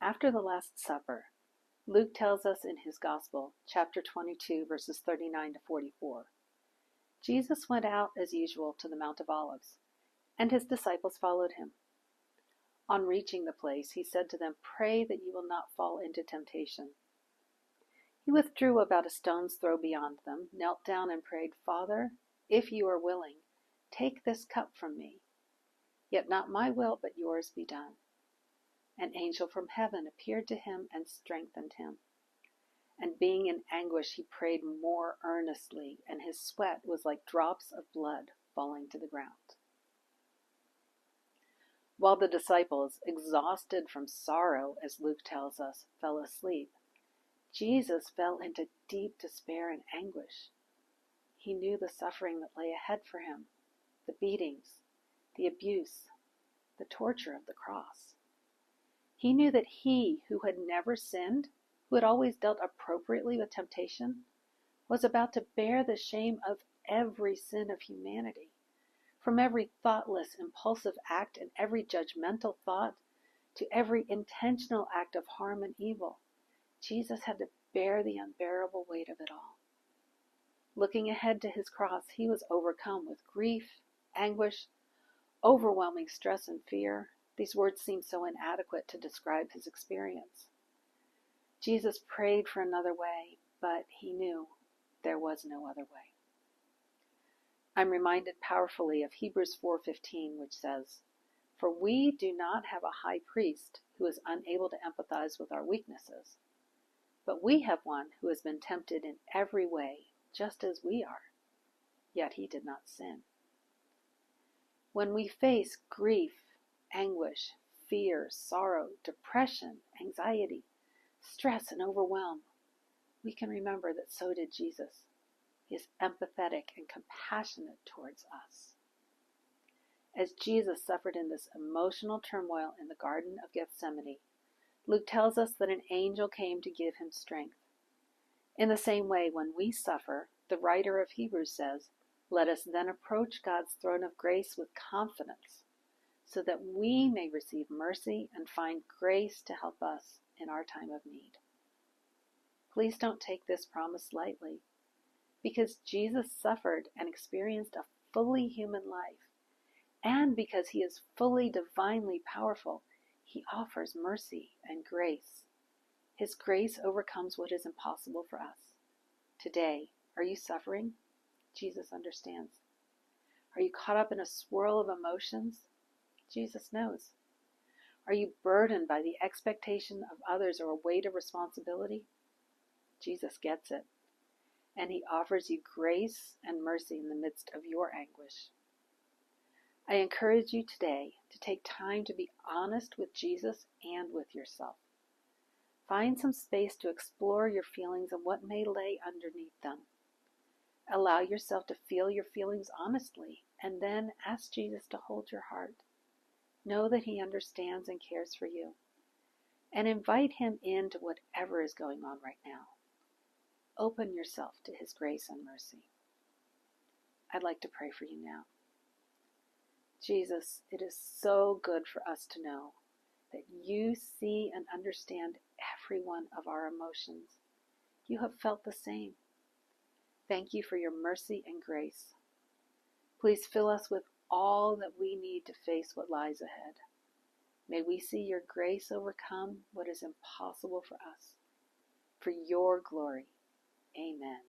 After the Last Supper, Luke tells us in his Gospel, chapter 22, verses 39 to 44, Jesus went out as usual to the Mount of Olives, and his disciples followed him. On reaching the place, he said to them, "Pray that you will not fall into temptation." He withdrew about a stone's throw beyond them, knelt down and prayed, "Father, if you are willing, take this cup from me. Yet not my will, but yours be done." An angel from heaven appeared to him and strengthened him. And being in anguish, he prayed more earnestly, and his sweat was like drops of blood falling to the ground. While the disciples, exhausted from sorrow, as Luke tells us, fell asleep, Jesus fell into deep despair and anguish. He knew the suffering that lay ahead for him, the beatings, the abuse, the torture of the cross. He knew that he, who had never sinned, who had always dealt appropriately with temptation, was about to bear the shame of every sin of humanity. From every thoughtless, impulsive act and every judgmental thought to every intentional act of harm and evil, Jesus had to bear the unbearable weight of it all. Looking ahead to his cross, he was overcome with grief, anguish, overwhelming stress and fear. These words seem so inadequate to describe his experience. Jesus prayed for another way, but he knew there was no other way. I'm reminded powerfully of Hebrews 4:15, which says, "For we do not have a high priest who is unable to empathize with our weaknesses, but we have one who has been tempted in every way, just as we are, yet he did not sin." When we face grief, anguish, fear, sorrow, depression, anxiety, stress, and overwhelm, we can remember that so did Jesus. He is empathetic and compassionate towards us. As Jesus suffered in this emotional turmoil in the Garden of Gethsemane, Luke tells us that an angel came to give him strength. In the same way, when we suffer, the writer of Hebrews says, "Let us then approach God's throne of grace with confidence, so that we may receive mercy and find grace to help us in our time of need." Please don't take this promise lightly, because Jesus suffered and experienced a fully human life, and because he is fully divinely powerful, he offers mercy and grace. His grace overcomes what is impossible for us. Today, are you suffering? Jesus understands. Are you caught up in a swirl of emotions? Jesus knows. Are you burdened by the expectation of others or a weight of responsibility? Jesus gets it, and he offers you grace and mercy in the midst of your anguish. I encourage you today to take time to be honest with Jesus and with yourself. Find some space to explore your feelings and what may lay underneath them. Allow yourself to feel your feelings honestly, and then ask Jesus to hold your heart. Know that he understands and cares for you, and invite him into whatever is going on right now. Open yourself to his grace and mercy. I'd like to pray for you now. Jesus, it is so good for us to know that you see and understand every one of our emotions. You have felt the same. Thank you for your mercy and grace. Please fill us with all that we need to face what lies ahead. May we see your grace overcome what is impossible for us. For your glory. Amen.